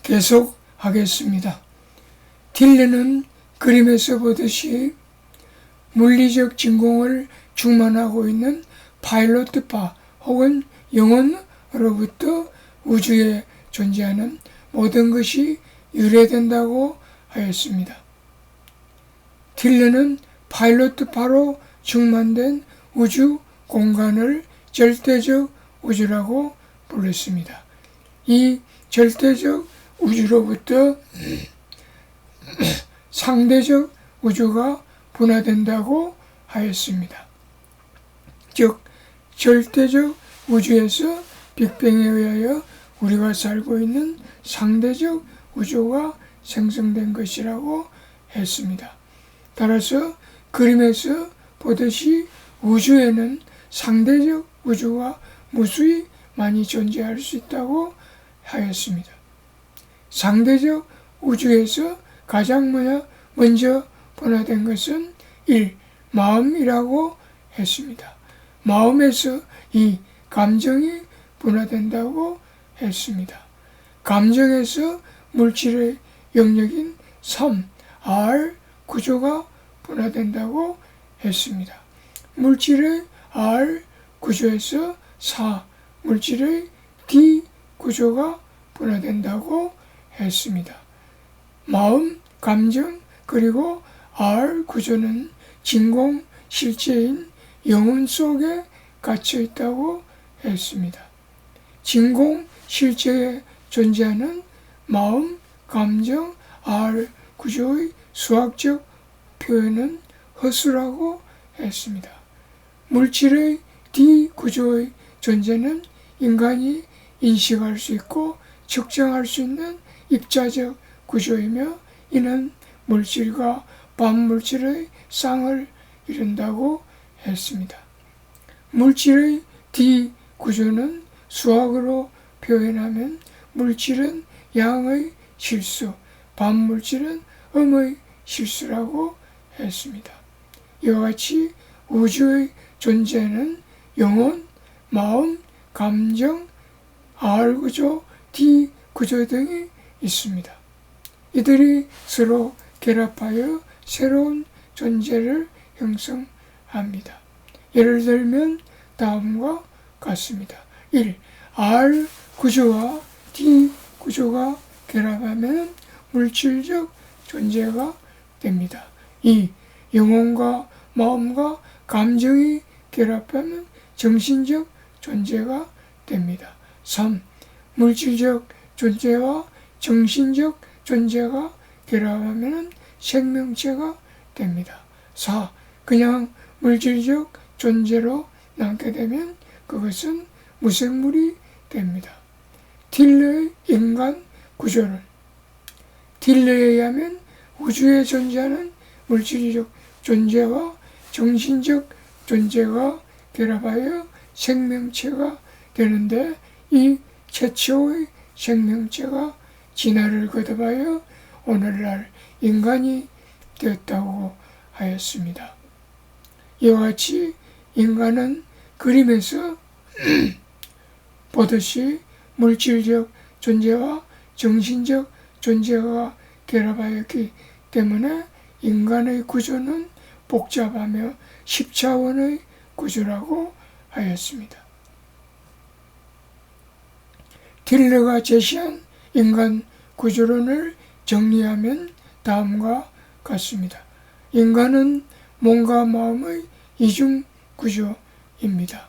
계속하겠습니다. 딜러는 그림에서 보듯이 물리적 진공을 충만하고 있는 파일럿파 혹은 영혼으로부터 우주에 존재하는 모든 것이 유래된다고 하였습니다. 딜러는 파일럿파로 충만된 우주 공간을 절대적 우주라고 불렀습니다. 이 절대적 우주로부터 상대적 우주가 분화된다고 하였습니다. 즉 절대적 우주에서 빅뱅에 의하여 우리가 살고 있는 상대적 우주가 생성된 것이라고 했습니다. 따라서 그림에서 보듯이 우주에는 상대적 우주가 무수히 많이 존재할 수 있다고 하였습니다. 상대적 우주에서 가장 먼저 분화된 것은 1. 마음이라고 했습니다. 마음에서 이 감정이 분화된다고 했습니다. 감정에서 물질의 영역인 3. R 구조가 분화된다고 했습니다. 물질의 R 구조에서 4. 물질의 D 구조가 분화된다고 했습니다. 마음, 감정, 그리고 R 구조는 진공 실제인 영혼 속에 갇혀 있다고 했습니다. 진공 실제에 존재하는 마음, 감정, R 구조의 수학적 표현은 허수라고 했습니다. 물질의 D 구조의 존재는 인간이 인식할 수 있고 측정할 수 있는 입자적 구조이며 이는 물질과 반물질의 쌍을 이룬다고 했습니다. 물질의 D 구조는 수학으로 표현하면 물질은 양의 실수, 반물질은 음의 실수라고 했습니다. 이와 같이 우주의 존재는 영혼, 마음, 감정, R 구조, D 구조 등이 있습니다. 이들이 서로 결합하여 새로운 존재를 형성합니다. 예를 들면 다음과 같습니다. 1. R 구조와 D 구조가 결합하면 물질적 존재가 됩니다. 2. 영혼과 마음과 감정이 결합하면 정신적 존재가 됩니다. 3. 물질적 존재와 정신적 존재가 결합하면 생명체가 됩니다. 4. 그냥 물질적 존재로 남게 되면 그것은 무생물이 됩니다. 딜러의 인간 구조는 딜러에 의하면 우주에 존재하는 물질적 존재와 정신적 존재가 결합하여 생명체가 되는데 이 최초의 생명체가 진화를 거듭하여 오늘날 인간이 되었다고 하였습니다. 이와 같이 인간은 그림에서 보듯이 물질적 존재와 정신적 존재가 결합하였기 때문에 인간의 구조는 복잡하며 10차원의 구조라고 하였습니다. 딜러가 제시한 인간 구조론을 정리하면 다음과 같습니다. 인간은 몸과 마음의 이중 구조입니다.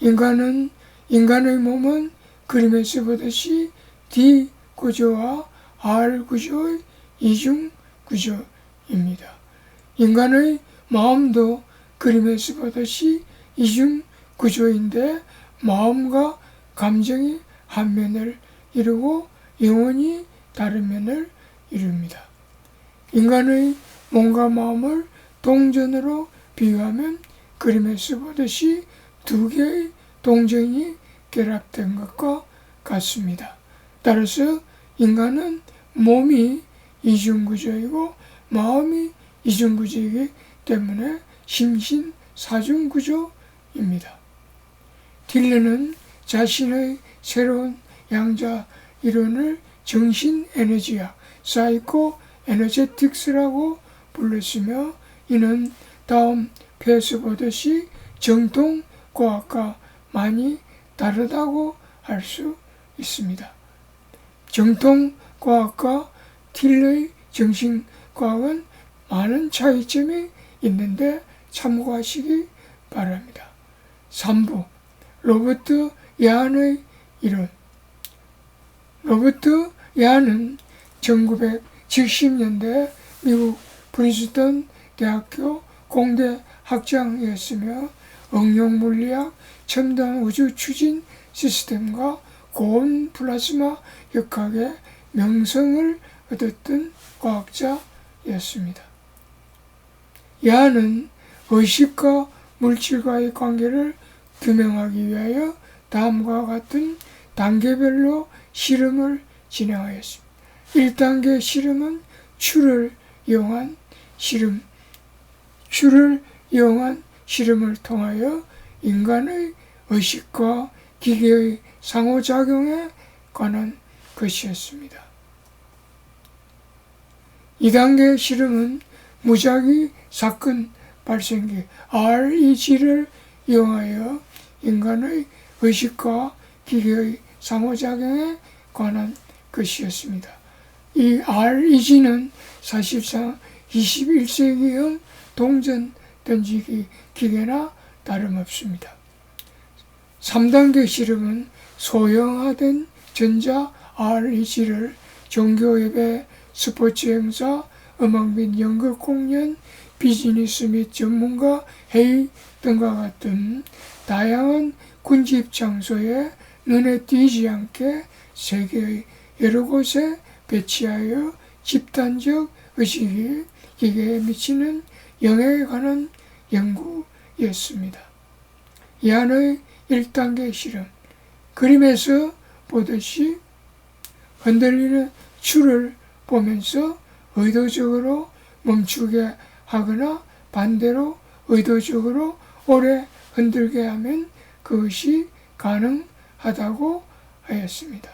인간의 몸은 그림에서 보듯이 D 구조와 R 구조의 이중 구조입니다. 인간의 마음도 그림에서 보듯이 이중 구조인데 마음과 감정이 한 면을 이루고 영혼이 다른 면을 이룹니다. 인간의 몸과 마음을 동전으로 비유하면 그림에서 보듯이 두 개의 동전이 결합된 것과 같습니다. 따라서 인간은 몸이 이중구조이고 마음이 이중구조이기 때문에 심신사중구조입니다. 딜러는 자신의 새로운 양자 이론을 정신 에너지학, 사이코 에너제틱스라고 불렀으며 이는 다음 배에서 보듯이 정통 과학과 많이 다르다고 할 수 있습니다. 정통 과학과 틸러의 정신과학은 많은 차이점이 있는데 참고하시기 바랍니다. 3부 로버트 야한의 이론. 로버트 야한은 1970년대 미국 프린스턴 대학교 공대 학장이었으며 응용물리학, 첨단 우주 추진 시스템과 고온 플라즈마 역학의 명성을 얻었던 과학자였습니다. 야한은 의식과 물질과의 관계를 규명하기 위하여 다음과 같은 단계별로 실험을 진행하였습니다. 1단계 실험은 추를 이용한 실험을 통하여 인간의 의식과 기계의 상호작용에 관한 것이었습니다. 2단계 실험은 무작위 사건 발생기 REG를 이용하여 인간의 의식과 기계의 상호작용에 관한 것이었습니다. 이 REG는 사실상 21세기형 동전 던지기 기계나 다름없습니다. 3단계 실험은 소형화된 전자 REG를 종교 예배, 스포츠 행사, 음악 및 연극 공연, 비즈니스 및 전문가 회의 등과 같은 다양한 군집 장소에 눈에 띄지 않게 세계의 여러 곳에 배치하여 집단적 의식이 기계에 미치는 영향에 관한 연구였습니다. 야한의 1단계 실험. 그림에서 보듯이 흔들리는 추를 보면서 의도적으로 멈추게 하거나 반대로 의도적으로 오래 흔들게 하면 그것이 가능하다고 하였습니다.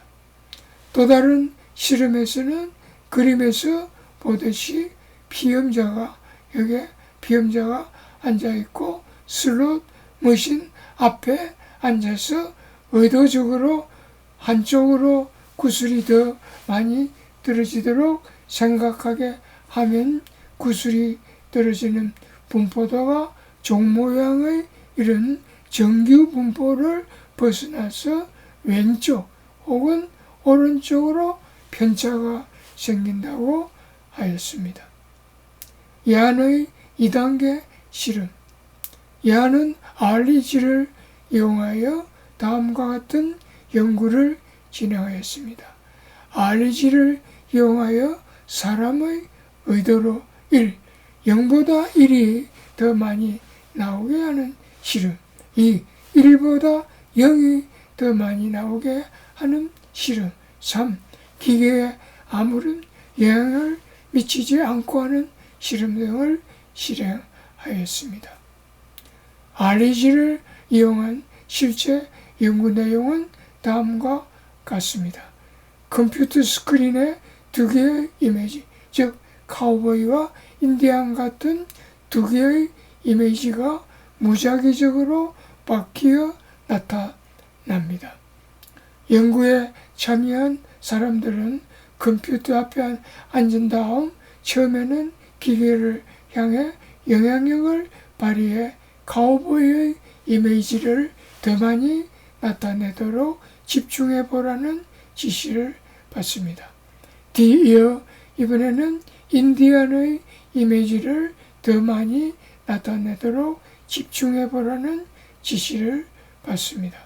또 다른 실험에서는 그림에서 보듯이 피험자가 앉아있고 슬롯 머신 앞에 앉아서 의도적으로 한쪽으로 구슬이 더 많이 떨어지도록 생각하게 하면 구슬이 떨어지는 분포도가 종 모양의 이런 정규 분포를 벗어나서 왼쪽 혹은 오른쪽으로 편차가 생긴다고 하였습니다. 야한의 2단계 실험. 야한은 REG를 이용하여 다음과 같은 연구를 진행하였습니다. REG를 이용하여 사람의 의도로 0보다 1이 더 많이 나오게 하는 실험. 2. 1보다 0이 더 많이 나오게 하는 실험. 3. 기계에 아무런 영향을 미치지 않고 하는 실험 등을 실행하였습니다. REG를 이용한 실제 연구 내용은 다음과 같습니다. 컴퓨터 스크린에 두 개의 이미지, 즉 카우보이와 인디안 같은 두 개의 이미지가 무작위적으로 바뀌어 나타납니다. 연구에 참여한 사람들은 컴퓨터 앞에 앉은 다음 처음에는 기계를 향해 영향력을 발휘해 카우보이의 이미지를 더 많이 나타내도록 집중해 보라는 지시를 받습니다. 뒤이어 이번에는 인디언의 이미지를 더 많이 나타내도록 집중해 보라는 지시를 받습니다.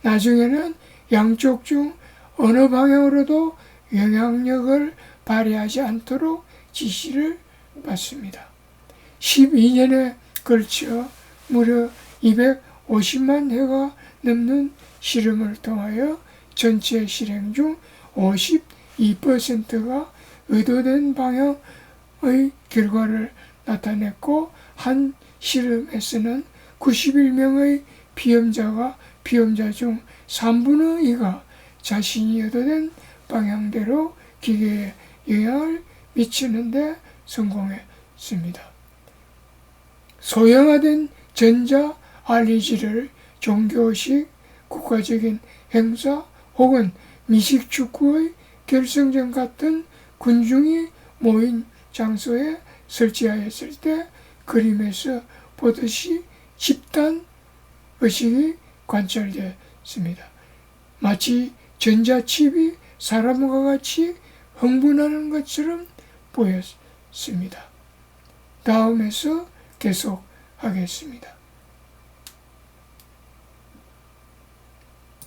나중에는 양쪽 중 어느 방향으로도 영향력을 발휘하지 않도록 지시를 받습니다. 12년에 걸쳐 무려 250만 회가 넘는 실험을 통하여 전체 실행 중 52%가 의도된 방향의 결과를 나타냈고 한 실험에서는 91명의 피험자 중 3분의 2가 자신이 얻어낸 방향대로 기계에 영향을 미치는데 성공했습니다. 소형화된 전자 REG를 종교식, 국가적인 행사 혹은 미식축구의 결승전 같은 군중이 모인 장소에 설치하였을 때 그림에서 보듯이 집단 의식이 관찰되었습니다. 마치 전자칩이 사람과 같이 흥분하는 것처럼 보였습니다. 다음에서 계속하겠습니다.